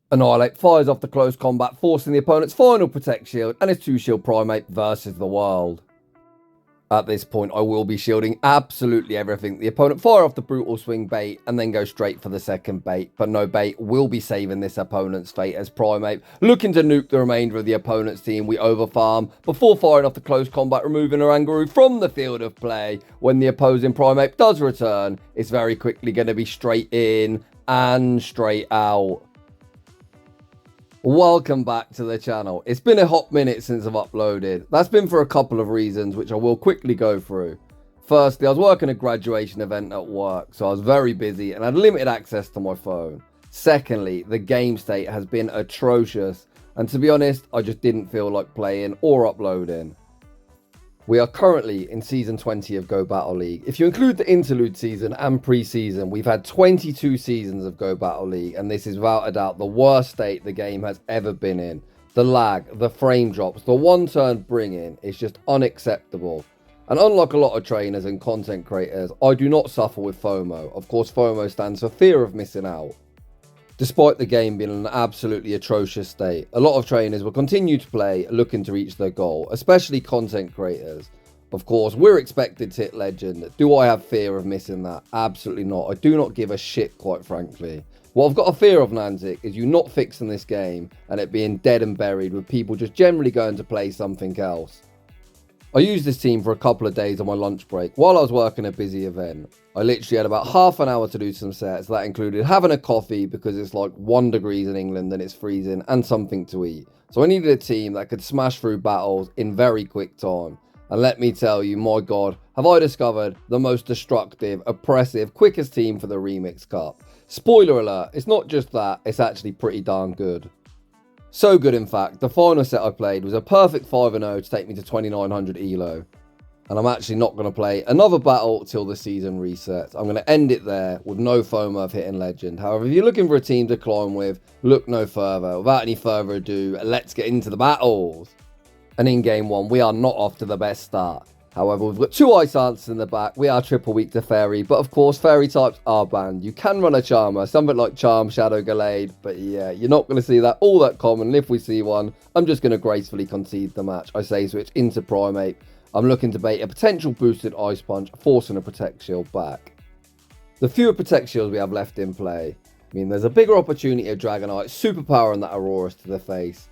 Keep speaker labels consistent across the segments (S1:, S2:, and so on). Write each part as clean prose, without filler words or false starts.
S1: Annihilape fires off the close combat, forcing the opponent's final Protect Shield and his 2-shield Primeape versus the world. At this point, I will be shielding absolutely everything. The opponent fire off the Brutal Swing bait and then go straight for the second bait. But no bait will be saving this opponent's fate as Primeape, looking to nuke the remainder of the opponent's team, we overfarm before firing off the close combat, removing Oranguru from the field of play. When the opposing Primeape does return, it's very quickly going to be straight in and straight out. Welcome back to the channel. It's been a hot minute since I've uploaded. That's been for a couple of reasons, which I will quickly go through. Firstly, I was working a graduation event at work, so I was very busy and had limited access to my phone. Secondly, the game state has been atrocious, and to be honest, I just didn't feel like playing or uploading. We are currently in Season 20 of Go Battle League. If you include the interlude season and pre-season, we've had 22 seasons of Go Battle League, and this is without a doubt the worst state the game has ever been in. The lag, the frame drops, the one-turn bring-in is just unacceptable. And unlike a lot of trainers and content creators, I do not suffer with FOMO. Of course, FOMO stands for fear of missing out. Despite the game being in an absolutely atrocious state, a lot of trainers will continue to play looking to reach their goal, especially content creators. Of course, we're expected to hit legend. Do I have fear of missing that? Absolutely not. I do not give a shit, quite frankly. What I've got a fear of, Nantic, is you not fixing this game and it being dead and buried with people just generally going to play something else. I used this team for a couple of days on my lunch break while I was working a busy event. I literally had about half an hour to do some sets. That included having a coffee because it's like 1 degree in England and it's freezing, and something to eat. So I needed a team that could smash through battles in very quick time. And let me tell you, my god, have I discovered the most destructive, oppressive, quickest team for the Remix Cup. Spoiler alert, it's not just that, it's actually pretty darn good. So good, in fact, the final set I played was a perfect 5-0 to take me to 2900 elo. And I'm actually not going to play another battle till the season resets. I'm going to end it there with no FOMO of hitting legend. However, if you're looking for a team to climb with, look no further. Without any further ado, let's get into the battles. And in game 1, we are not off to the best start. However, we've got 2 Ice Answers in the back. We are triple weak to Fairy, but of course, Fairy types are banned. You can run a Charmer, something like Charm, Shadow, Gallade, but yeah, you're not going to see that all that common. And if we see one, I'm just going to gracefully concede the match. I say switch into Primeape. I'm looking to bait a potential boosted Ice Punch, forcing a Protect Shield back. The fewer Protect Shields we have left in play mean there's a bigger opportunity of Dragonite superpowering that Aurora's to the face.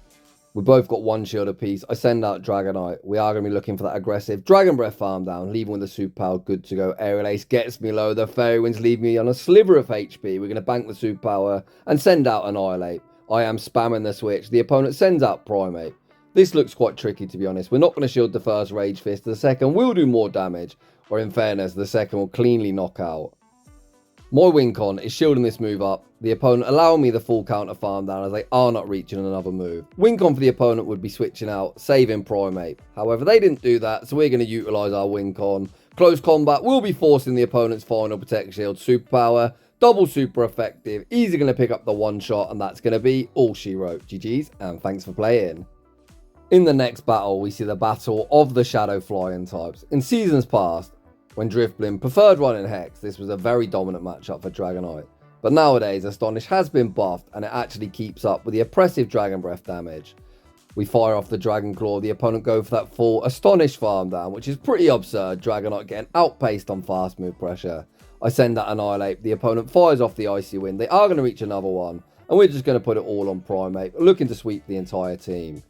S1: We both got 1 shield apiece. I send out Dragonite. We are going to be looking for that aggressive Dragon Breath farm down, leaving with the superpower good to go. Aerial Ace gets me low. The Fairy Winds leave me on a sliver of HP. We're going to bank the superpower and send out Annihilate. I am spamming the switch. The opponent sends out Primeape. This looks quite tricky, to be honest. We're not going to shield the first Rage Fist. The second will do more damage, or in fairness, the second will cleanly knock out. My win con is shielding this move up, the opponent allowing me the full counter farm down as they are not reaching another move. Win con for the opponent would be switching out, saving Primeape. However, they didn't do that, so we're going to utilise our win con. Close combat will be forcing the opponent's final Protect Shield superpower. Double super effective, easy going to pick up the one shot, and that's going to be all she wrote. GG's, and thanks for playing. In the next battle, we see the battle of the Shadow Flying types. In seasons past, when Drifblim preferred running Hex, this was a very dominant matchup for Dragonite. But nowadays, Astonish has been buffed and it actually keeps up with the oppressive Dragon Breath damage. We fire off the Dragon Claw, the opponent go for that full Astonish farm down, which is pretty absurd, Dragonite getting outpaced on fast move pressure. I send that Annihilate, the opponent fires off the Icy Wind, they are going to reach another one, and we're just going to put it all on Primeape, looking to sweep the entire team.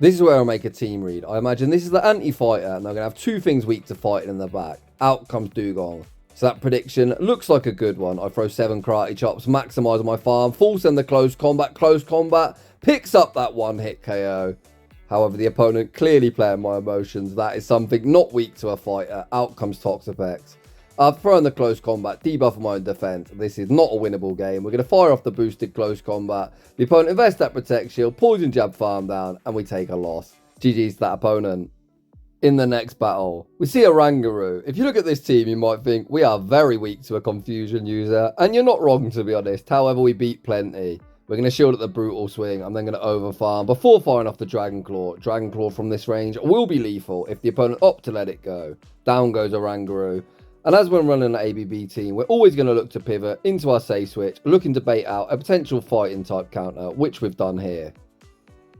S1: This is where I'll make a team read. I imagine this is the anti-fighter, and they're going to have 2 things weak to fighting in the back. Out comes Dugong. So that prediction looks like a good one. I throw 7 Karate Chops, maximise my farm, full send the close combat, picks up that 1-hit KO. However, the opponent clearly playing my emotions. That is something not weak to a fighter. Out comes Toxapex. I've thrown the close combat, debuff my own defense. This is not a winnable game. We're going to fire off the boosted close combat. The opponent invests that Protect Shield, Poison Jab farm down, and we take a loss. GG's to that opponent. In the next battle, we see Oranguru. If you look at this team, you might think we are very weak to a Confusion user, and you're not wrong, to be honest. However, we beat plenty. We're going to shield at the Brutal Swing. I'm then going to overfarm before firing off the Dragon Claw. Dragon Claw from this range will be lethal if the opponent opts to let it go. Down goes Oranguru. And as when running an ABB team, we're always going to look to pivot into our safe switch, looking to bait out a potential fighting type counter, which we've done here.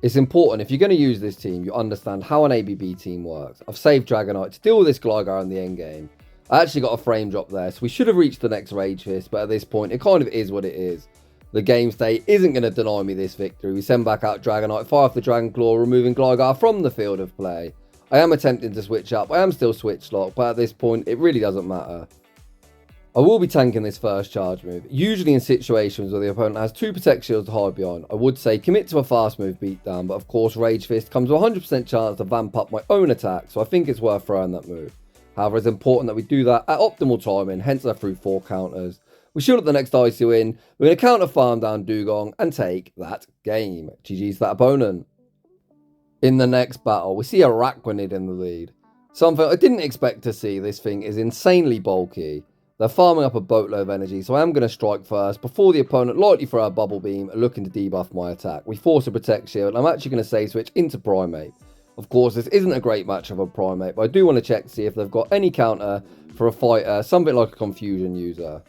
S1: It's important, if you're going to use this team, you understand how an ABB team works. I've saved Dragonite to deal with this Gligar in the end game. I actually got a frame drop there, so we should have reached the next Rage Fist, but at this point, it kind of is what it is. The game state isn't going to deny me this victory. We send back out Dragonite, fire off the Dragon Claw, removing Gligar from the field of play. I am attempting to switch up, I am still switch locked, but at this point, it really doesn't matter. I will be tanking this first charge move. Usually in situations where the opponent has 2 Protect Shields to hide behind, I would say commit to a fast move beatdown, but of course Rage Fist comes with a 100% chance to vamp up my own attack, so I think it's worth throwing that move. However, it's important that we do that at optimal timing, hence I threw 4 counters. We shield up the next Icy win, we're going to counter farm down Dugong and take that game. GG's to that opponent. In the next battle, we see Dragonite in the lead. Something I didn't expect to see. This thing is insanely bulky. They're farming up a boatload of energy, so I am going to strike first before the opponent likely throw a bubble beam looking to debuff my attack. We force a Protect Shield, and I'm actually going to save switch into Primeape. Of course, this isn't a great match of a Primeape, but I do want to check to see if they've got any counter for a fighter, something like a Confusion user.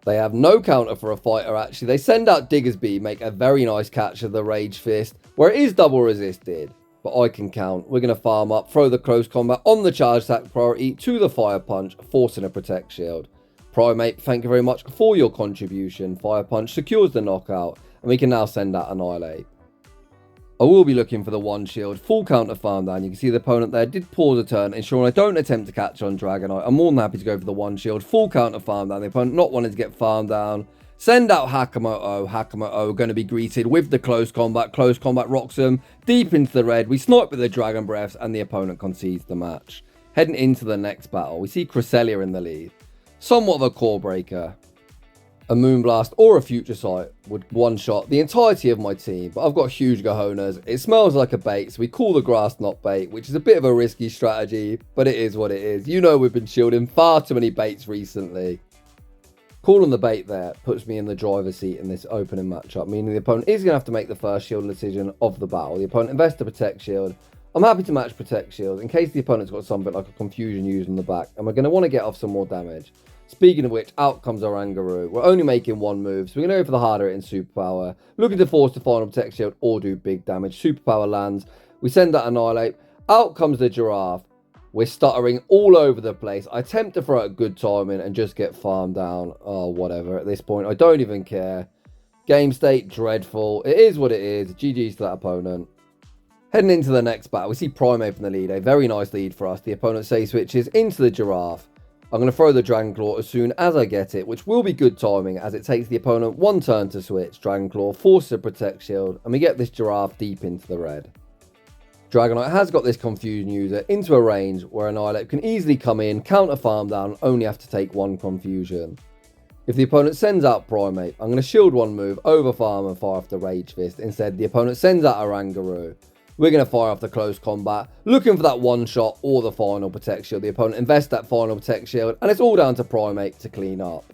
S1: They have no counter for a fighter actually. They send out Digger's Beam, make a very nice catch of the Rage Fist, where it is double resisted. But I can count. We're going to farm up, throw the close combat on the charge attack priority to the Fire Punch, forcing a Protect Shield. Primeape, thank you very much for your contribution. Fire Punch secures the knockout, and we can now send out Annihilape. I will be looking for the 1 shield, full counter farm down. You can see the opponent there did pause a turn, ensuring I don't attempt to catch on Dragonite. I'm more than happy to go for the 1 shield, full counter farm down. The opponent not wanting to get farmed down. Send out Hakamoto. Hakamoto going to be greeted with the close combat. Close combat rocks him deep into the red. We snipe with the Dragon Breaths, and the opponent concedes the match. Heading into the next battle, we see Cresselia in the lead. Somewhat of a core breaker. A Moonblast or a Future Sight would one-shot the entirety of my team, but I've got huge cojones. It smells like a bait, so we call the grass not bait, which is a bit of a risky strategy, but it is what it is. You know we've been shielding far too many baits recently. Calling the bait there puts me in the driver's seat in this opening matchup, meaning the opponent is going to have to make the first shield decision of the battle. The opponent invests a Protect Shield. I'm happy to match Protect Shield in case the opponent's got something like a Confusion used on the back, and we're going to want to get off some more damage. Speaking of which, out comes our Oranguru. We're only making 1 move, so we're going to go for the harder hitting Superpower. Looking to force the final Protect Shield or do big damage. Superpower lands. We send that Annihilape. Out comes the Giraffe. We're stuttering all over the place. I attempt to throw it good timing and just get farmed down. Oh, whatever. At this point, I don't even care. Game state, dreadful. It is what it is. GG's to that opponent. Heading into the next battle, we see Primeape in the lead. A very nice lead for us. The opponent safe switches into the Giraffe. I'm going to throw the Dragon Claw as soon as I get it, which will be good timing as it takes the opponent 1 turn to switch. Dragon Claw forces a Protect Shield, and we get this Giraffe deep into the red. Dragonite has got this Confusion user into a range where Annihilape can easily come in, counter farm down, only have to take 1 Confusion. If the opponent sends out Primeape, I'm going to shield 1 move, over farm and fire off the Rage Fist. Instead, the opponent sends out Oranguru. We're going to fire off the close combat, looking for that 1 shot or the final Protect Shield. The opponent invests that final Protect Shield, and it's all down to Primeape to clean up.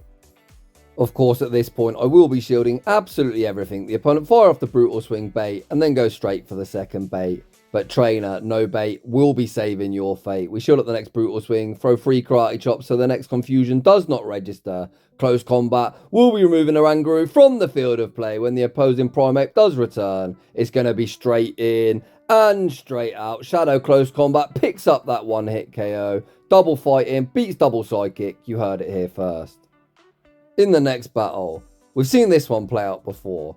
S1: Of course, at this point, I will be shielding absolutely everything. The opponent fire off the Brutal Swing bait, and then go straight for the second bait. But trainer, no bait, will be saving your fate. We shield up the next Brutal Swing, throw 3 Karate Chops so the next Confusion does not register. Close combat, will be removing Oranguru from the field of play. When the opposing Primeape does return, it's going to be straight in and straight out. Shadow close combat picks up that 1-hit KO. Double fighting, beats double Psychic. You heard it here first. In the next battle, we've seen this one play out before.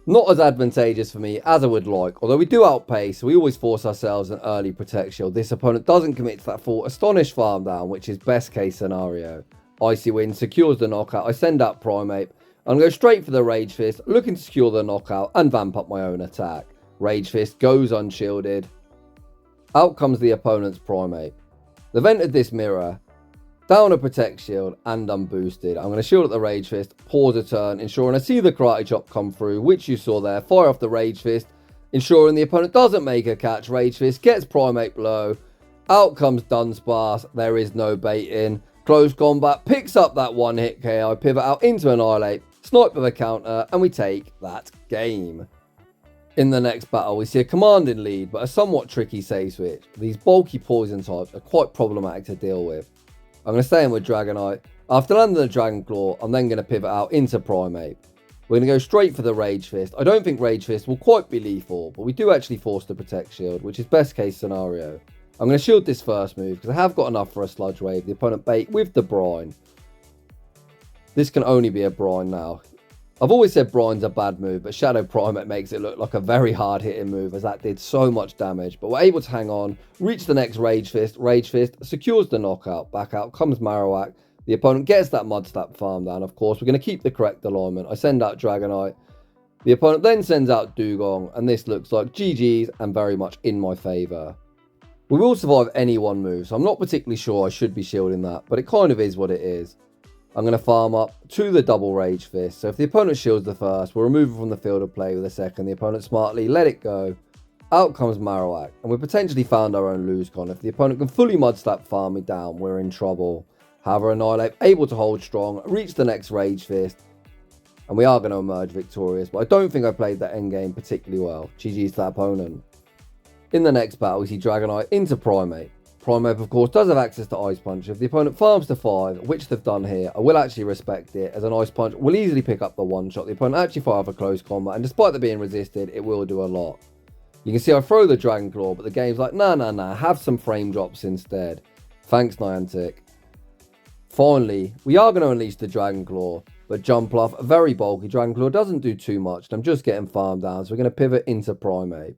S1: Not as advantageous for me as I would like, although we do outpace, so we always force ourselves an early Protect Shield. This opponent doesn't commit to that full Astonish farm down, which is best case scenario. Icy Wind secures the knockout. I send out Primeape. I'm going to go straight for the Rage Fist, looking to secure the knockout and vamp up my own attack. Rage Fist goes unshielded. Out comes the opponent's Primeape. They've entered this mirror. Down a Protect Shield and unboosted. I'm going to shield at the Rage Fist, pause a turn, ensuring I see the Karate Chop come through, which you saw there. Fire off the Rage Fist, ensuring the opponent doesn't make a catch. Rage Fist gets Primeape low. Out comes Dunsparce. There is no baiting. Close combat picks up that 1-hit KO. Pivot out into Annihilape, snipe with a counter, and we take that game. In the next battle, we see a commanding lead, but a somewhat tricky save switch. These bulky poison types are quite problematic to deal with. I'm going to stay in with Dragonite. After landing the Dragon Claw, I'm then going to pivot out into Primeape. We're going to go straight for the Rage Fist. I don't think Rage Fist will quite be lethal, but we do actually force the Protect Shield, which is best case scenario. I'm going to shield this first move because I have got enough for a Sludge Wave. The opponent bait with the Brine. This can only be a Brine now. I've always said Brine's a bad move, but Shadow Primeape makes it look like a very hard hitting move as that did so much damage. But we're able to hang on, reach the next Rage Fist. Rage Fist secures the knockout. Back out comes Marowak. The opponent gets that Mud Slap farm down. Of course, we're going to keep the correct alignment. I send out Dragonite. The opponent then sends out Dugong, and this looks like GG's and very much in my favour. We will survive any one move, so I'm not particularly sure I should be shielding that, but it kind of is what it is. I'm going to farm up to the double Rage Fist. So if the opponent shields the first, we'll remove it from the field of play with the second. The opponent smartly let it go. Out comes Marowak, and we potentially found our own lose con. If the opponent can fully Mud Slap farm me down, we're in trouble. However, Annihilape able to hold strong, reach the next Rage Fist, and we are going to emerge victorious. But I don't think I played that endgame particularly well. GG's to that opponent. In the next battle, we see Dragonite into Primeape. Primeape, of course, does have access to Ice Punch. If the opponent farms to 5, which they've done here, I will actually respect it, as an Ice Punch will easily pick up the one-shot. The opponent actually fire for close combat, and despite there being resisted, it will do a lot. You can see I throw the Dragon Claw, but the game's like, nah, have some frame drops instead. Thanks, Niantic. Finally, we are going to unleash the Dragon Claw, but Jumpluff, a very bulky Dragon Claw, doesn't do too much, and I'm just getting farmed down, so we're going to pivot into Primeape.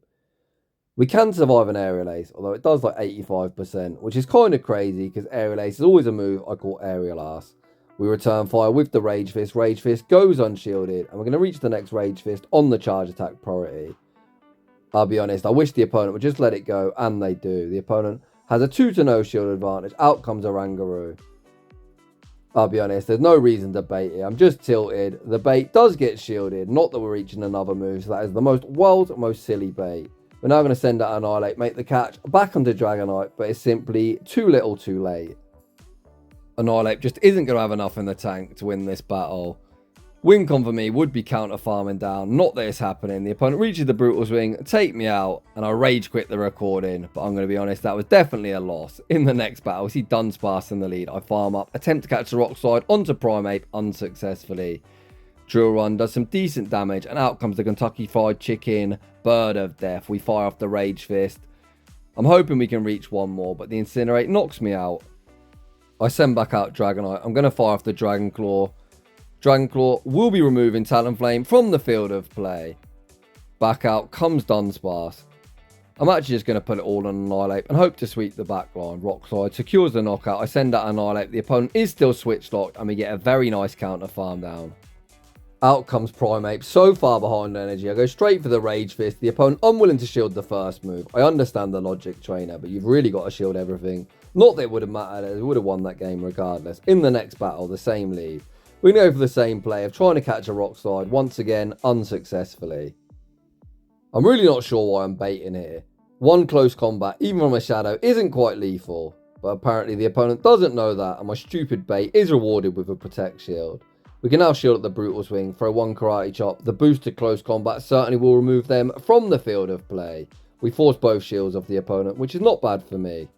S1: We can survive an Aerial Ace, although it does like 85%, which is kind of crazy because Aerial Ace is always a move I call Aerial Ass. We return fire with the Rage Fist. Rage Fist goes unshielded, and we're going to reach the next Rage Fist on the charge attack priority. I'll be honest, I wish the opponent would just let it go, and they do. The opponent has a 2-0 shield advantage. Out comes a Rangaroo. I'll be honest, there's no reason to bait it. I'm just tilted. The bait does get shielded, not that we're reaching another move, so that is the world's most silly bait. We're now going to send out Annihilape, make the catch back onto Dragonite, but it's simply too little too late. Annihilape just isn't going to have enough in the tank to win this battle. Win con for me would be counter farming down, not that it's happening. The opponent reaches the Brutal Swing, take me out, and I rage quit the recording. But I'm going to be honest, that was definitely a loss. In the next battle, we see Dunsparce in the lead. I farm up, attempt to catch the Rock Slide onto Primeape unsuccessfully. Drill Run does some decent damage, and out comes the Kentucky Fried Chicken, Bird of Death. We fire off the Rage Fist. I'm hoping we can reach one more, but the Incinerate knocks me out. I send back out Dragonite. I'm going to fire off the Dragon Claw. Dragon Claw will be removing Talonflame from the field of play. Back out comes Dunsparce. I'm actually just going to put it all on Annihilape and hope to sweep the back line. Rock Slide secures the knockout. I send out Annihilape. The opponent is still switch locked, and we get a very nice counter farm down. Out comes Primeape, so far behind energy. I go straight for the Rage Fist. The opponent unwilling to shield the first move. I understand the logic, trainer, but you've really got to shield everything. Not that it would have mattered, as we would have won that game regardless. In the next battle, the same lead. We're going to go for the same play of trying to catch a Rock Slide, once again, unsuccessfully. I'm really not sure why I'm baiting here. One close combat, even from a Shadow, isn't quite lethal. But apparently the opponent doesn't know that, and my stupid bait is rewarded with a Protect Shield. We can now shield at the Brutal Swing, throw one Karate Chop. The boosted close combat certainly will remove them from the field of play. We force both shields off the opponent, which is not bad for me.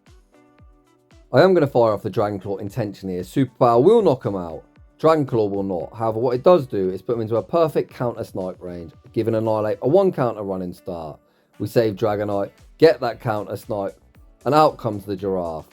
S1: I am going to fire off the Dragon Claw intentionally, as Superpower will knock him out. Dragon Claw will not. However, what it does do is put him into a perfect counter snipe range, giving Annihilape a 1 counter running start. We save Dragonite, get that counter snipe, and out comes the Giraffe.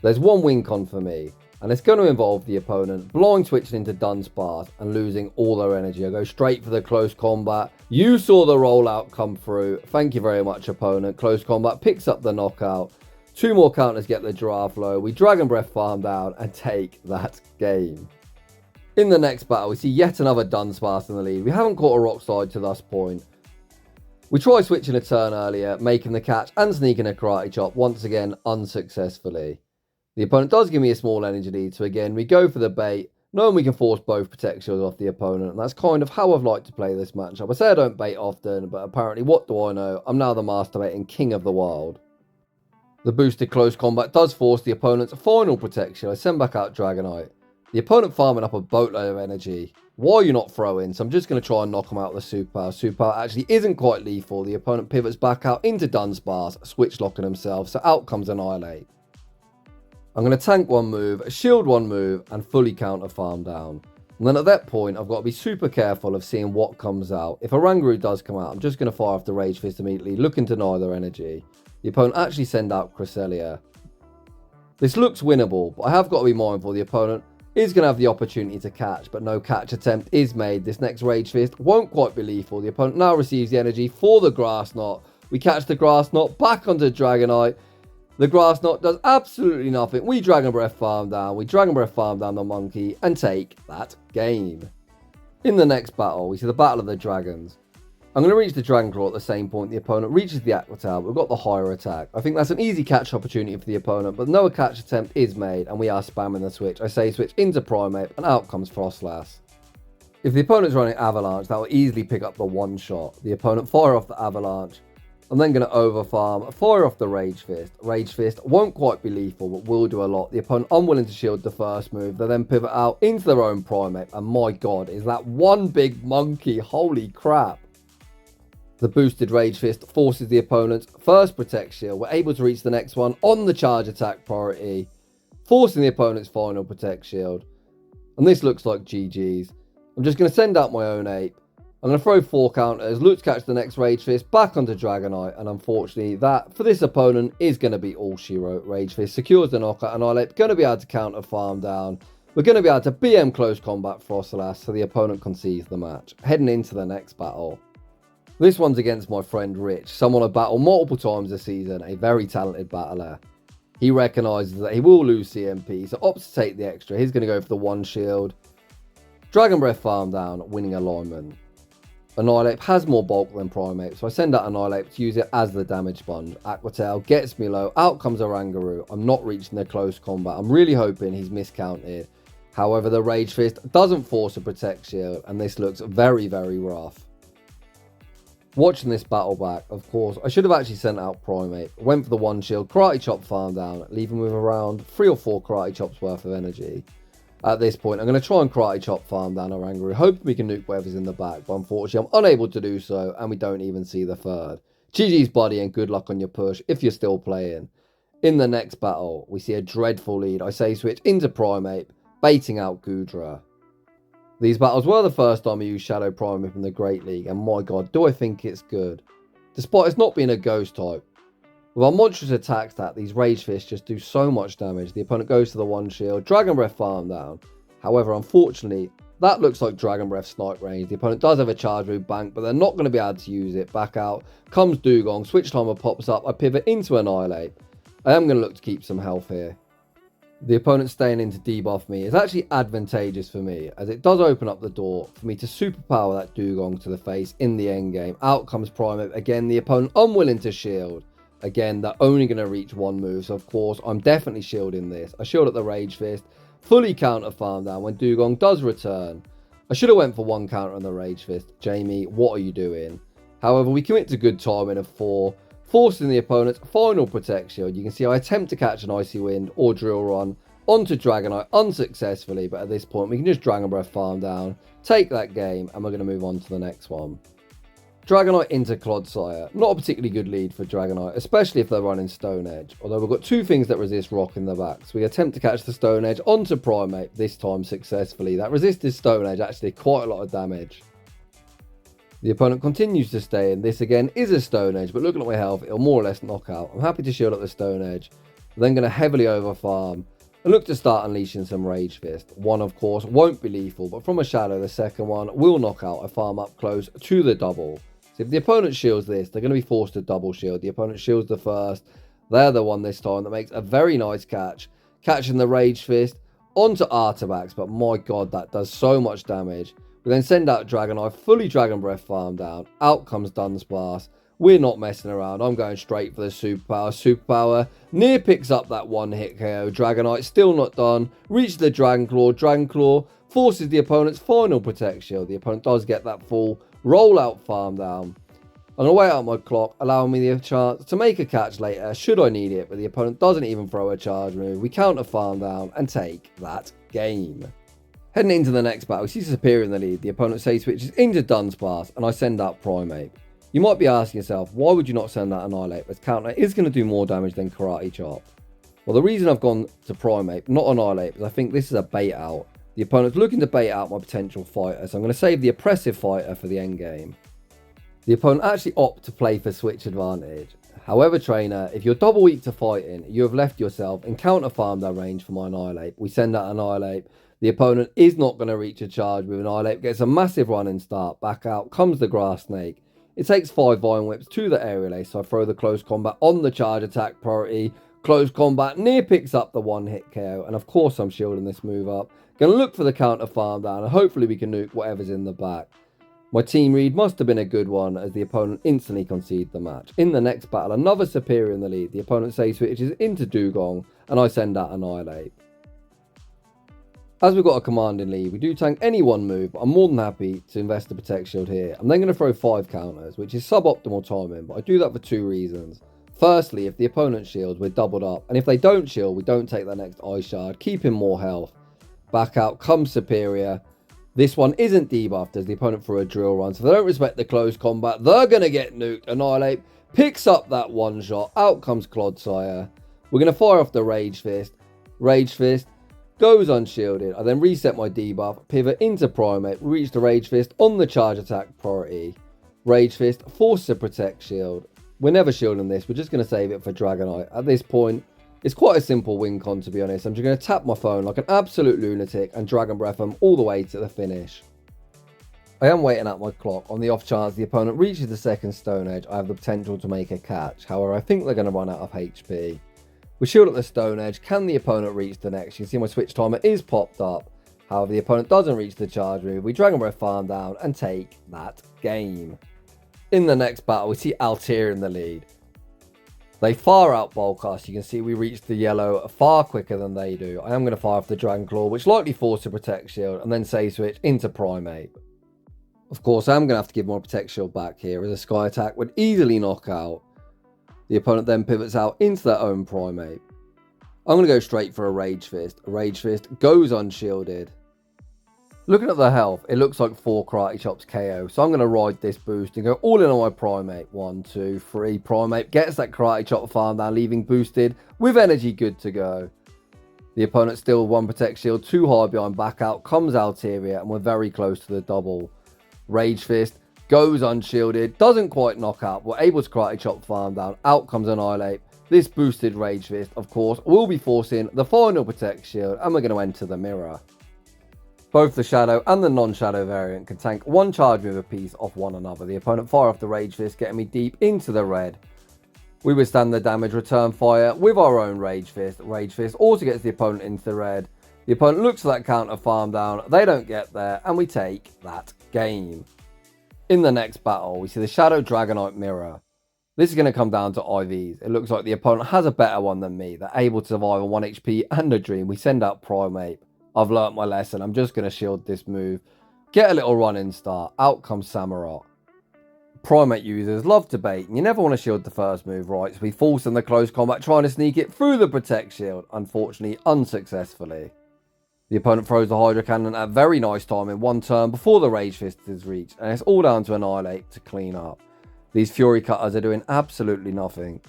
S1: There's one win con for me, and it's going to involve the opponent blind switching into Dunsparce and losing all their energy. I go straight for the close combat. You saw the rollout come through. Thank you very much, opponent. Close combat picks up the knockout. 2 more counters get the Giraffe low. We Dragon Breath farm down and take that game. In the next battle, we see yet another Dunsparce in the lead. We haven't caught a Rock Slide to this point. We try switching a turn earlier, making the catch and sneaking a Karate Chop, once again unsuccessfully. The opponent does give me a small energy lead, so again we go for the bait, knowing we can force both Protect Shields off the opponent, and that's kind of how I've liked to play this matchup. I say I don't bait often, but apparently what do I know, I'm now the master baiting king of the world. The boosted close combat does force the opponent's final protection. I send back out Dragonite. The opponent farming up a boatload of energy. Why are you not throwing? So I'm just going to try and knock him out with the Superpower. Superpower actually isn't quite lethal. The opponent pivots back out into Dunsparce, switch locking himself, so out comes Annihilape. I'm going to tank one move, shield one move, and fully counter farm down. And then at that point, I've got to be super careful of seeing what comes out. If a Rangaroo does come out, I'm just going to fire off the Rage Fist immediately, looking to deny their energy. The opponent actually send out Cresselia. This looks winnable, but I have got to be mindful the opponent is going to have the opportunity to catch, but no catch attempt is made. This next Rage Fist won't quite be lethal. The opponent now receives the energy for the Grass Knot. We catch the Grass Knot back onto Dragonite. The Grass Knot does absolutely nothing. We Dragon Breath farm down. We Dragon Breath farm down the monkey and take that game. In the next battle, we see the Battle of the Dragons. I'm going to reach the Dragon Claw at the same point the opponent reaches the Aqua Tail. We've got the higher attack. I think that's an easy catch opportunity for the opponent, but no catch attempt is made, and we are spamming the switch. I say switch into Primeape, and out comes Frostlass. If the opponent's running Avalanche, that will easily pick up the one shot. The opponent fire off the Avalanche. I'm then going to overfarm, fire off the Rage Fist. Rage Fist won't quite be lethal, but will do a lot. The opponent unwilling to shield the first move. They then pivot out into their own Primeape, and my god, is that one big monkey? Holy crap. The boosted Rage Fist forces the opponent's first Protect Shield. We're able to reach the next one on the charge attack priority, forcing the opponent's final Protect Shield. And this looks like GG's. I'm just going to send out my own ape. I'm going to throw 4 counters, look to catch the next Rage Fist, back onto Dragonite, and unfortunately that, for this opponent, is going to be all she wrote. Rage Fist secures the knockout, and Annihilape going to be able to counter farm down. We're going to be able to BM close combat Frostlass, so the opponent concedes the match. Heading into the next battle. This one's against my friend Rich, someone I've battled multiple times this season, a very talented battler. He recognises that he will lose CMP, so opts to take the extra. He's going to go for the one shield. Dragon Breath farm down, winning alignment. Annihilape has more bulk than Primeape, so I send out Annihilape to use it as the damage sponge. Aqua Tail gets me low, out comes a Rangaroo. I'm not reaching the close combat. I'm really hoping he's miscounted. However, the Rage Fist doesn't force a Protect Shield, and this looks very, very rough. Watching this battle back, of course, I should have actually sent out Primeape. Went for the one shield, Karate Chop farm down, leaving with around 3 or 4 Karate Chops worth of energy. At this point, I'm going to try and Karate Chop farm down a Rangaroo, hoping we can nuke whatever's in the back, but unfortunately I'm unable to do so, and we don't even see the third. GG's buddy, and good luck on your push if you're still playing. In the next battle, we see a dreadful lead. I say switch into Primeape, baiting out Goodra. These battles were the first time I used Shadow Primeape in the Great League, and my god, do I think it's good. Despite it's not being a ghost type. With our monstrous attack stat, these Rage Fists just do so much damage. The opponent goes to the one shield, Dragon Breath farm down. However, unfortunately, that looks like Dragon Breath snipe range. The opponent does have a charge move bank, but they're not going to be able to use it. Back out comes Dugong, Switch Timer pops up, I pivot into Annihilape. I am going to look to keep some health here. The opponent staying in to debuff me is actually advantageous for me, as it does open up the door for me to superpower that Dugong to the face in the endgame. Out comes Primeape again, the opponent unwilling to shield. Again, they're only going to reach one move, so of course I'm definitely shielding this. I shield at the Rage Fist, fully counter farm down when Dugong does return. I should have went for one counter on the Rage Fist. Jamie, what are you doing? However, we commit to good timing of 4. Forcing the opponent's final Protect Shield. You can see I attempt to catch an Icy Wind or Drill Run onto Dragonite unsuccessfully, but at this point we can just Dragon Breath farm down, take that game, and we're going to move on to the next one. Dragonite into Clodsire. Not a particularly good lead for Dragonite, especially if they're running Stone Edge, although we've got 2 things that resist Rock in the back. So we attempt to catch the Stone Edge onto Primeape, this time successfully. That resisted Stone Edge actually did quite a lot of damage. The opponent continues to stay in. This again is a Stone Edge, but looking at my health, it'll more or less knock out. I'm happy to shield up the Stone Edge. I'm then going to heavily overfarm and look to start unleashing some Rage Fist. One, of course, won't be lethal, but from a shadow, the second one will knock out. I farm up close to the double. So if the opponent shields this, they're going to be forced to double shield. The opponent shields the first. They're the one this time that makes a very nice catch. Catching the Rage Fist onto Artabax, but my god, that does so much damage. We then send out Dragonite, fully Dragon Breath farm down. Out comes Dunsparce. We're not messing around. I'm going straight for the Superpower. Superpower near picks up that one hit KO. Dragonite still not done. Reaches the Dragon Claw. Dragon Claw forces the opponent's final Protect Shield. The opponent does get that full rollout farm down. I'm going to wait out my clock, allowing me the chance to make a catch later should I need it, but the opponent doesn't even throw a charge move. We counter farm down and take that game. Heading into the next battle, we see Superior in the lead. The opponent safe switches into Dunsparce, and I send out Primeape. You might be asking yourself, why would you not send out Annihilape, as counter is going to do more damage than Karate Chop? Well, the reason I've gone to Primeape, not Annihilape, is I think this is a bait out. The opponent's looking to bait out my potential fighter, so I'm going to save the oppressive fighter for the end game. The opponent actually opts to play for switch advantage. However, trainer, if you're double weak to fighting, you have left yourself in counter farm their range for my Annihilape. We send out Annihilape. The opponent is not going to reach a charge with Annihilape, gets a massive running start. Back out comes the Grass Snake. It takes 5 Vine Whips to the Aerial Ace, so I throw the close combat on the charge attack priority. Close combat near picks up the 1-hit KO, and of course I'm shielding this move up. Going to look for the counter farm down, and hopefully we can nuke whatever's in the back. My team read must have been a good one, as the opponent instantly conceded the match. In the next battle, another superior in the lead. The opponent safe switches into Dugong, and I send out Annihilape. As we've got a commanding lead, we do tank any one move, but I'm more than happy to invest the Protect Shield here. I'm then going to throw 5 counters, which is suboptimal timing, but I do that for 2 reasons. Firstly, if the opponent shields, we're doubled up, and if they don't shield, we don't take their next Ice Shard, keeping more health. Back out comes Superior. This one isn't debuffed as the opponent threw a drill run, so if they don't respect the close combat, they're going to get nuked. Annihilape picks up that one shot, out comes Clodsire. We're going to fire off the Rage Fist. Rage Fist goes unshielded. I then reset my debuff, pivot into Primeape, reach the Rage Fist on the charge attack priority. Rage Fist forces a Protect Shield. We're never shielding this, we're just going to save it for Dragonite. At this point, it's quite a simple win con, to be honest. I'm just going to tap my phone like an absolute lunatic and Dragon Breath them all the way to the finish. I am waiting at my clock. On the off chance the opponent reaches the second Stone Edge, I have the potential to make a catch. However, I think they're going to run out of HP. We shield at the Stone Edge. Can the opponent reach the next? You can see my switch timer is popped up. However, the opponent doesn't reach the charge move. We Dragon Breath farm down and take that game. In the next battle, we see Altair in the lead. They far out bulk us. You can see we reach the yellow far quicker than they do. I am going to fire off the Dragon Claw, which likely forces a Protect Shield, and then save switch into Primeape. Of course, I am going to have to give my Protect Shield back here, as a Sky Attack would easily knock out. The opponent then pivots out into their own Primeape. I'm going to go straight for a Rage Fist. A Rage Fist goes unshielded. Looking at the health, it looks like 4 Karate Chops KO. So I'm going to ride this boost and go all in on my Primeape. 1, 2, 3. Primeape gets that Karate Chop farm down, leaving boosted with energy good to go. The opponent still with 1 Protect Shield, too high behind. Back out comes Altaria, and we're very close to the double. Rage Fist goes unshielded, doesn't quite knock out. We're able to Karate Chop farm down. Out comes Annihilape. This boosted Rage Fist, of course, will be forcing the final Protect Shield, and we're going to enter the mirror. Both the Shadow and the non-Shadow variant can tank 1 charge move apiece off one another. The opponent fire off the Rage Fist, getting me deep into the red. We withstand the damage, return fire with our own Rage Fist. Rage Fist also gets the opponent into the red. The opponent looks for that counter farm down. They don't get there, and we take that game. In the next battle, we see the Shadow Dragonite mirror. This is going to come down to IVs. It looks like the opponent has a better one than me. They're able to survive on 1 HP and a Dream. We send out Primeape. I've learnt my lesson. I'm just going to shield this move. Get a little run-in start. Out comes Samurott. Primeape users love to bait, and you never want to shield the first move, right? So we force in the close combat, trying to sneak it through the Protect Shield. Unfortunately, unsuccessfully. The opponent throws the Hydro Cannon at a very nice time in 1 turn before the Rage Fist is reached, and it's all down to Annihilape to clean up. These Fury Cutters are doing absolutely nothing.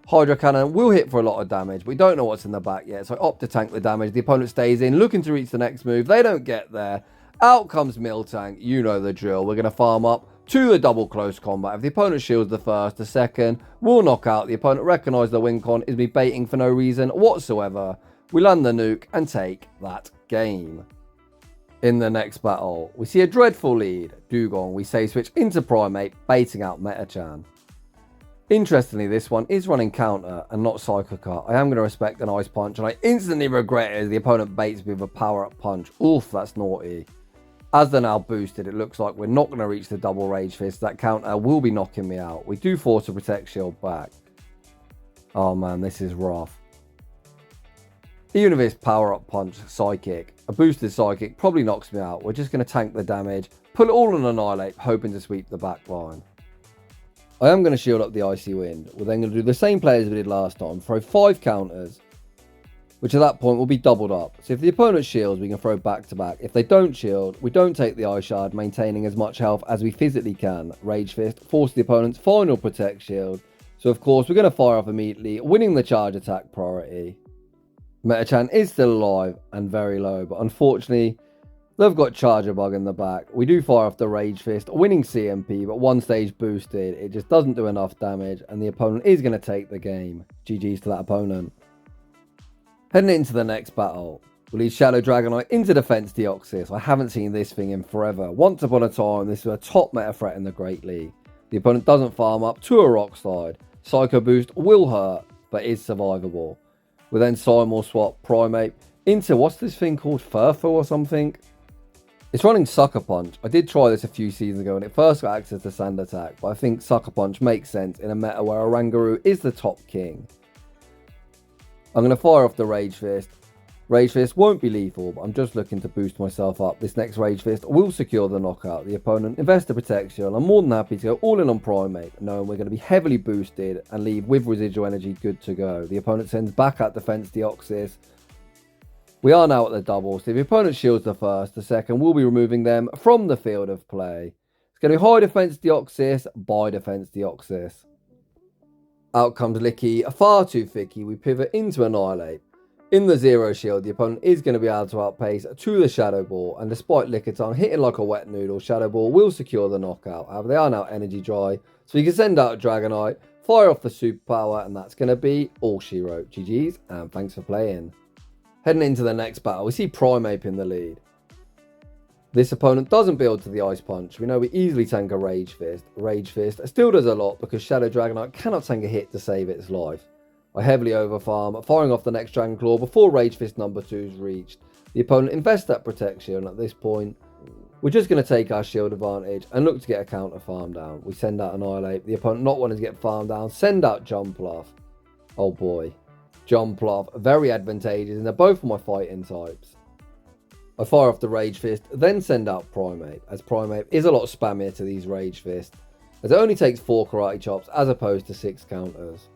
S1: Hydro Cannon will hit for a lot of damage. We don't know what's in the back yet, so I opt to tank the damage. The opponent stays in, looking to reach the next move. They don't get there. Out comes Miltank. You know the drill. We're going to farm up to the double close combat. If the opponent shields the first, the second will knock out. The opponent recognises the win con is me baiting for no reason whatsoever. We land the nuke and take that game. In the next battle, we see a dreadful lead. Dugong, we save switch into Primeape, baiting out Metachan. Interestingly, this one is running counter and not Psycho Cut. I am going to respect an Ice Punch, and I instantly regret it as the opponent baits me with a power-up punch. Oof, that's naughty. As they're now boosted, it looks like we're not going to reach the double Rage Fist. That counter will be knocking me out. We do force a Protect Shield back. Oh man, this is rough. Even if it's power-up punch, Psychic, a boosted Psychic probably knocks me out. We're just going to tank the damage, put it all on Annihilape, hoping to sweep the back line. I am going to shield up the Icy Wind. We're then going to do the same play as we did last time. Throw 5 counters, which at that point will be doubled up. So if the opponent shields, we can throw back to back. If they don't shield, we don't take the Ice Shard, maintaining as much health as we physically can. Rage Fist, force the opponent's final Protect Shield. So of course, we're going to fire off immediately, winning the charge attack priority. Metachan is still alive and very low, but unfortunately, they've got Charger Bug in the back. We do fire off the Rage Fist, winning CMP, but one stage boosted. It just doesn't do enough damage, and the opponent is going to take the game. GG's to that opponent. Heading into the next battle, we'll lead Shadow Dragonite into Defense Deoxys. I haven't seen this thing in forever. Once upon a time, this was a top meta threat in the Great League. The opponent doesn't farm up to a Rock Slide. Psycho Boost will hurt, but is survivable. We then Simul swap Primeape into, what's this thing called, Furfu or something? It's running Sucker Punch. I did try this a few seasons ago and it first got access to Sand Attack, but I think Sucker Punch makes sense in a meta where Oranguru is the top king. I'm going to fire off the Rage Fist. Rage Fist won't be lethal, but I'm just looking to boost myself up. This next Rage Fist will secure the knockout. The opponent invests the protection. I'm more than happy to go all in on Primeape, knowing we're going to be heavily boosted and leave with residual energy good to go. The opponent sends back at Defense Deoxys. We are now at the double, so if the opponent shields the first, the second will be removing them from the field of play. It's going to be high Defense Deoxys by Defense Deoxys. Out comes Licky, far too thicky. We pivot into Annihilape. In the zero shield, the opponent is going to be able to outpace to the Shadow Ball, and despite Lickitung hitting like a wet noodle, Shadow Ball will secure the knockout. However, they are now energy dry, so you can send out Dragonite, fire off the superpower, and that's going to be all she wrote. GG's, and thanks for playing. Heading into the next battle, we see Primeape in the lead. This opponent doesn't build to the Ice Punch. We know we easily tank a Rage Fist. Rage Fist still does a lot because Shadow Dragonite cannot tank a hit to save its life. I heavily overfarm, firing off the next Dragon Claw before Rage Fist number 2 is reached. The opponent invests that protection, and at this point, we're just going to take our shield advantage and look to get a counter farm down. We send out Annihilape. The opponent not wanting to get farmed down, send out Jumpluff. Oh boy. Jumpluff, very advantageous, and they're both my fighting types. I fire off the Rage Fist, then send out Primeape, as Primeape is a lot spammier to these Rage Fists, as it only takes 4 Karate Chops as opposed to 6 counters.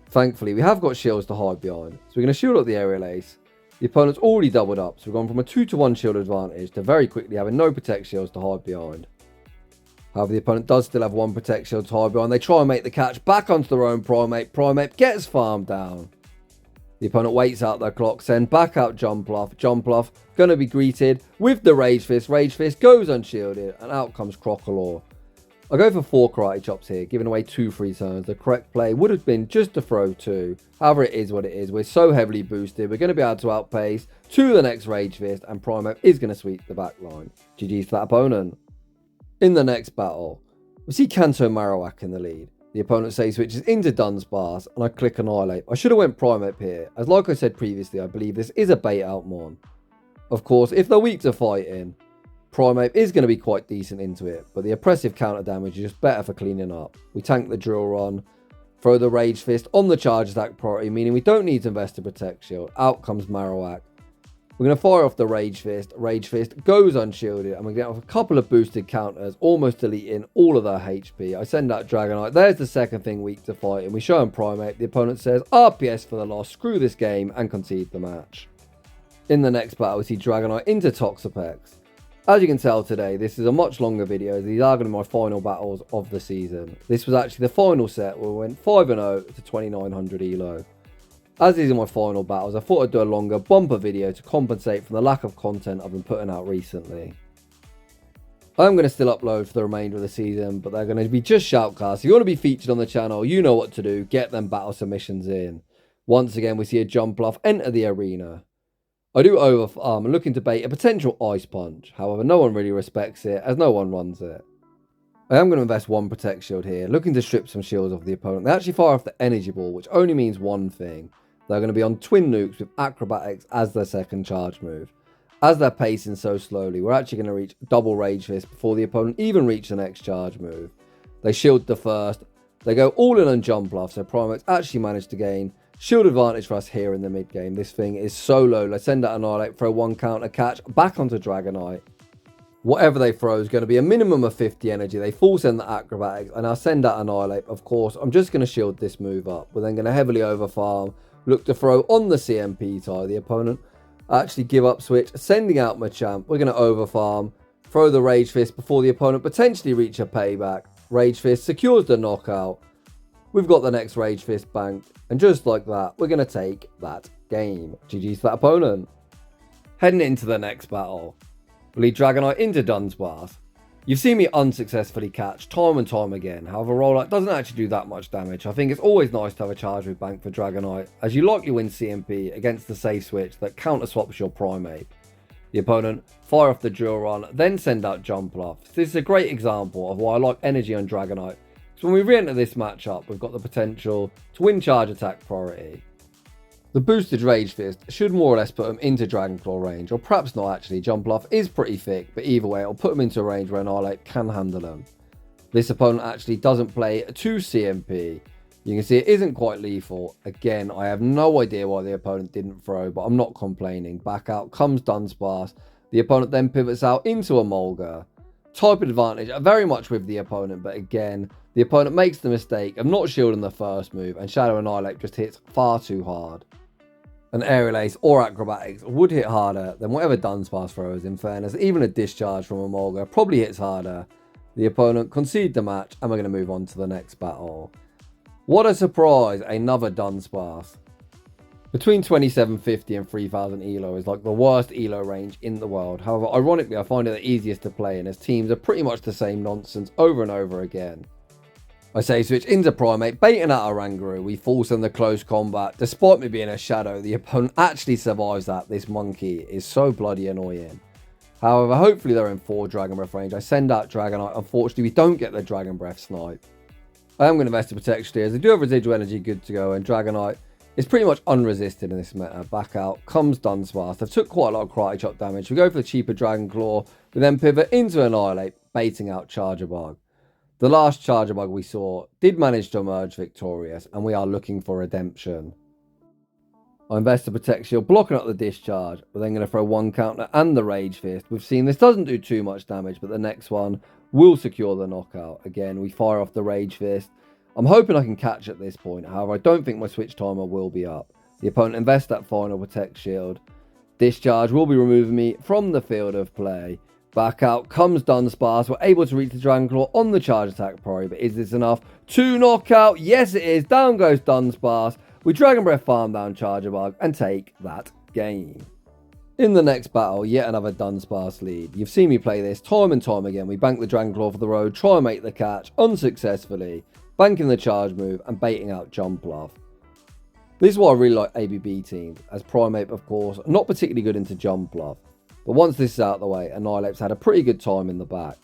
S1: Thankfully, we have got shields to hide behind, so we're going to shield up the Aerial Ace. The opponent's already doubled up, so we've gone from a 2-to-1 shield advantage to very quickly having no Protect shields to hide behind. However, the opponent does still have 1 Protect shield to hide behind. They try and make the catch back onto their own Primeape. Primeape gets farmed down. The opponent waits out their clock, send back out Jumpluff. Jumpluff going to be greeted with the Rage Fist. Rage Fist goes unshielded, and out comes Crocodile. I go for 4 Karate Chops here, giving away 2 free turns. The correct play would have been just to throw 2. However, it is what it is. We're so heavily boosted. We're going to be able to outpace to the next Rage Fist, and Primeape is going to sweep the back line. GG's to that opponent. In the next battle, we see Kanto Marowak in the lead. The opponent say switches into Dunsparce, and I click Annihilate. I should have went Primeape here, as like I said previously, I believe this is a bait out mon. Of course, if they're weak to fighting, Primeape is going to be quite decent into it, but the oppressive counter damage is just better for cleaning up. We tank the Drill Run, throw the Rage Fist on the charge attack priority, meaning we don't need to invest a Protect Shield. Out comes Marowak. We're going to fire off the Rage Fist. Rage Fist goes unshielded, and we get off a couple of boosted counters, almost deleting all of their HP. I send out Dragonite. There's the second thing weak to fighting. We show him Primeape. The opponent says RPS for the loss, screw this game, and concede the match. In the next battle, we see Dragonite into Toxapex. As you can tell today, this is a much longer video. These are going to be my final battles of the season. This was actually the final set where we went 5-0 to 2900 elo. As these are my final battles, I thought I'd do a longer bumper video to compensate for the lack of content I've been putting out recently. I am going to still upload for the remainder of the season, but they're going to be just shoutcasts. If you want to be featured on the channel, you know what to do. Get them battle submissions in. Once again, we see a Jumpluff enter the arena. I do overfarm and looking to bait a potential Ice Punch. However, no one really respects it as no one runs it. I am going to invest 1 Protect Shield here, looking to strip some shields off the opponent. They actually fire off the Energy Ball, which only means one thing. They're going to be on Twin Nukes with Acrobatics as their second charge move. As they're pacing so slowly, we're actually going to reach double Rage Fist before the opponent even reach the next charge move. They shield the first. They go all in on Jumpluff, so Primeape's actually managed to gain shield advantage for us here in the mid game. This thing is so low. Let's send out Annihilate, throw 1 counter catch back onto Dragonite. Whatever they throw is going to be a minimum of 50 energy. They full send the Acrobatics, and I'll send out Annihilate. Of course, I'm just going to shield this move up. We're then going to heavily overfarm, look to throw on the CMP tie. The opponent actually give up switch, sending out Machamp. We're going to overfarm, throw the Rage Fist before the opponent potentially reach a payback. Rage Fist secures the knockout. We've got the next Rage Fist banked, and just like that, we're going to take that game. GG's to that opponent. Heading into the next battle. We lead Dragonite into Dunsparce. You've seen me unsuccessfully catch time and time again, however rollout doesn't actually do that much damage. I think it's always nice to have a charge move bank for Dragonite, as you likely win CMP against the safe switch that counter swaps your Primeape. The opponent fire off the drill run, then send out Jump Bluff. This is a great example of why I like energy on Dragonite, because when we re-enter this matchup, we've got the potential to win charge attack priority. The boosted Rage Fist should more or less put him into Dragonclaw range, or perhaps not actually. Jump Bluff is pretty thick, but either way it'll put him into a range where Annihilape can handle him. This opponent actually doesn't play 2 CMP. You can see it isn't quite lethal. Again, I have no idea why the opponent didn't throw, but I'm not complaining. Back out comes Dunsparce. The opponent then pivots out into a Mulga. Type advantage very much with the opponent, but again, the opponent makes the mistake of not shielding the first move, and Shadow Annihilape just hits far too hard. An Aerial Ace or Acrobatics would hit harder than whatever Dunsparce throws, in fairness. Even a Discharge from a Mulga probably hits harder. The opponent conceded the match, and we're going to move on to the next battle. What a surprise, another Dunsparce. Between 2750 and 3000 ELO is like the worst ELO range in the world. However, ironically, I find it the easiest to play in, as teams are pretty much the same nonsense over and over again. I say switch into Primeape, baiting out a Rangaroo. We force in the close combat. Despite me being a shadow, the opponent actually survives that. This monkey is so bloody annoying. However, hopefully they're in 4 Dragon Breath range. I send out Dragonite. Unfortunately, we don't get the Dragon Breath snipe. I am going to invest in Protection here, as they do have residual energy good to go, and Dragonite is pretty much unresisted in this meta. Back out comes Dunsparce. They've took quite a lot of Karate Chop damage. We go for the cheaper Dragon Claw. We then pivot into Annihilape, baiting out Charger Bug. The last Charger Bug we saw did manage to emerge victorious, and we are looking for redemption. I invest the Protect Shield, blocking up the Discharge. We're then going to throw 1 counter and the Rage Fist. We've seen this doesn't do too much damage, but the next one will secure the knockout. Again, we fire off the Rage Fist. I'm hoping I can catch at this point, however I don't think my switch timer will be up. The opponent invests that final Protect Shield. Discharge will be removing me from the field of play. Back out comes Dunsparce. We're able to reach the Dragon Claw on the charge attack priority, but is this enough to knock out? Yes, it is. Down goes Dunsparce. We Dragon Breath farm down Charger Bug and take that game. In the next battle, yet another Dunsparce lead. You've seen me play this time and time again. We bank the Dragon Claw for the road, try and make the catch unsuccessfully, banking the charge move and baiting out Jump Bluff. This is why I really like ABB teams, as Primeape, of course, not particularly good into Jump Bluff. But once this is out of the way, Annihilape's had a pretty good time in the back.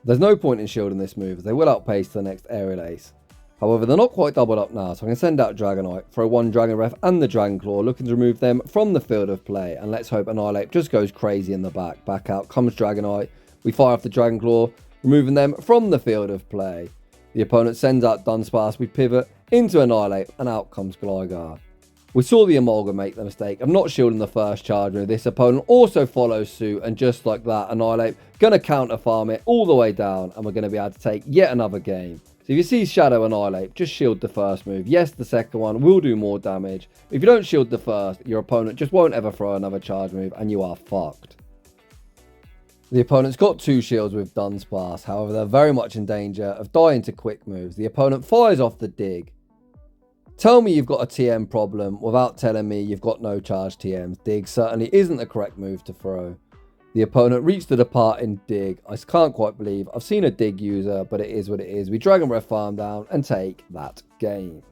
S1: There's no point in shielding this move, as they will outpace the next Aerial Ace. However, they're not quite doubled up now, so I can send out Dragonite, throw 1 Dragon Breath and the Dragon Claw, looking to remove them from the field of play, and let's hope Annihilape just goes crazy in the back. Back out comes Dragonite, we fire off the Dragon Claw, removing them from the field of play. The opponent sends out Dunsparce, we pivot into Annihilape, and out comes Gligar. We saw the Emolga make the mistake of not shielding the first charge move. This opponent also follows suit, and just like that, Annihilape going to counter farm it all the way down, and we're going to be able to take yet another game. So if you see Shadow Annihilape, just shield the first move. Yes, the second one will do more damage. If you don't shield the first, your opponent just won't ever throw another charge move, and you are fucked. The opponent's got 2 shields with Dunsparce, however they're very much in danger of dying to quick moves. The opponent fires off the Dig. Tell me you've got a TM problem without telling me you've got no charge TMs. Dig certainly isn't the correct move to throw. The opponent reached the departing Dig. I can't quite believe I've seen a Dig user, but it is what it is. We Dragon Breath farm down and take that game.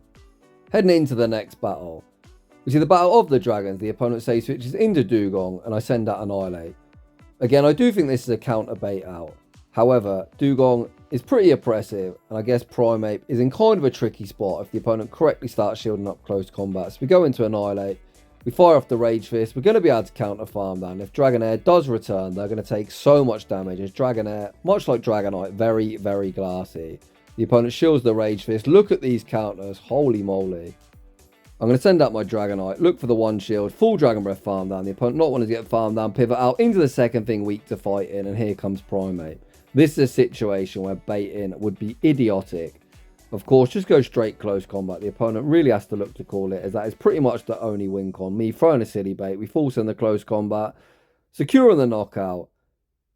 S1: Heading into the next battle. We see the Battle of the Dragons. The opponent safe switches into Dugong, and I send out Annihilape. Again, I do think this is a counter bait out. However, Dugong is pretty oppressive, and I guess Primeape is in kind of a tricky spot if the opponent correctly starts shielding up close combat. So we go into Annihilape, we fire off the Rage Fist, we're going to be able to counter farm down. If Dragonair does return, they're going to take so much damage, as Dragonair, much like Dragonite, very, very glassy. The opponent shields the Rage Fist. Look at these counters, holy moly. I'm going to send out my Dragonite, look for the 1 shield, full Dragon Breath farm down. The opponent not wanting to get farmed down, pivot out into the second thing weak to fight in, and here comes Primeape. This is a situation where baiting would be idiotic. Of course, just go straight close combat. The opponent really has to look to call it, as that is pretty much the only win con. Me throwing a silly bait, we force in the close combat, securing the knockout.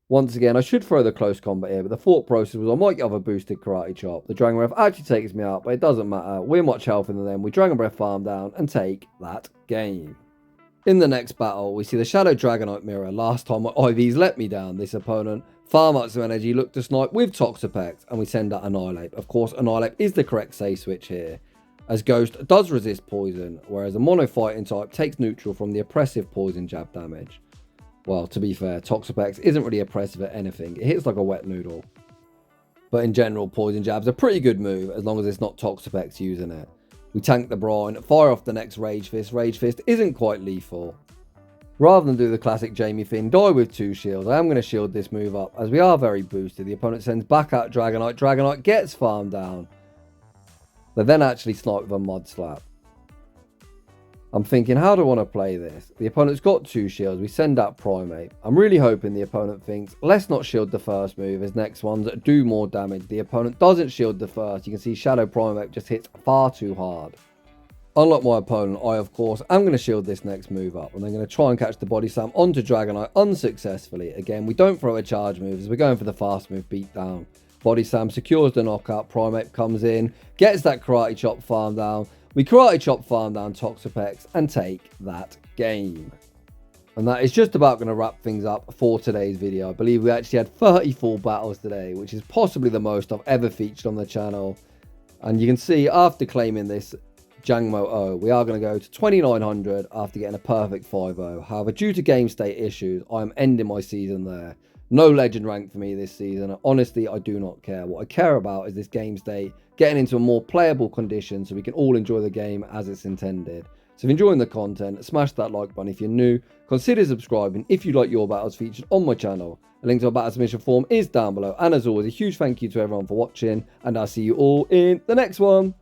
S1: Once again, I should throw the close combat here, but the thought process was I might get off a boosted Karate Chop. The Dragon Breath actually takes me out, but it doesn't matter. We're much healthier than them. We Dragon Breath farm down and take that game. In the next battle, we see the Shadow Dragonite mirror. Last time my IVs let me down. This opponent farm up some energy, look to snipe with Toxapex, and we send out Annihilape. Of course, Annihilape is the correct save switch here, as Ghost does resist poison, whereas a mono fighting type takes neutral from the oppressive poison jab damage. Well, to be fair, Toxapex isn't really oppressive at anything. It hits like a wet noodle. But in general, poison jab's a pretty good move, as long as it's not Toxapex using it. We tank the brine, fire off the next Rage Fist. Rage Fist isn't quite lethal. Rather than do the classic Jamie thing, die with 2 shields, I am going to shield this move up, as we are very boosted. The opponent sends back out Dragonite. Dragonite gets farmed down. They then actually snipe with a Mud Slap. I'm thinking, how do I want to play this? The opponent's got 2 shields. We send out Primeape. I'm really hoping the opponent thinks, let's not shield the first move, as next ones do more damage. The opponent doesn't shield the first. You can see Shadow Primeape just hits far too hard. Unlike my opponent, I, of course, am going to shield this next move up. And I'm going to try and catch the Body Slam onto Dragonite unsuccessfully. Again, we don't throw a charge move, as we're going for the fast move beatdown. Body Slam secures the knockout. Primeape comes in, gets that Karate Chop farm down. We Karate Chop farm down Toxapex and take that game. And that is just about going to wrap things up for today's video. I believe we actually had 34 battles today, which is possibly the most I've ever featured on the channel. And you can see after claiming this Jangmo O, we are going to go to 2900 after getting a perfect 5-0. However, due to game state issues, I am ending my season there. No legend rank for me this season. Honestly, I do not care. What I care about is this game state getting into a more playable condition so we can all enjoy the game as it's intended. So if you're enjoying the content, smash that like button. If you're new, consider subscribing if you'd like your battles featured on my channel. A link to our battle submission form is down below. And as always, a huge thank you to everyone for watching, and I'll see you all in the next one.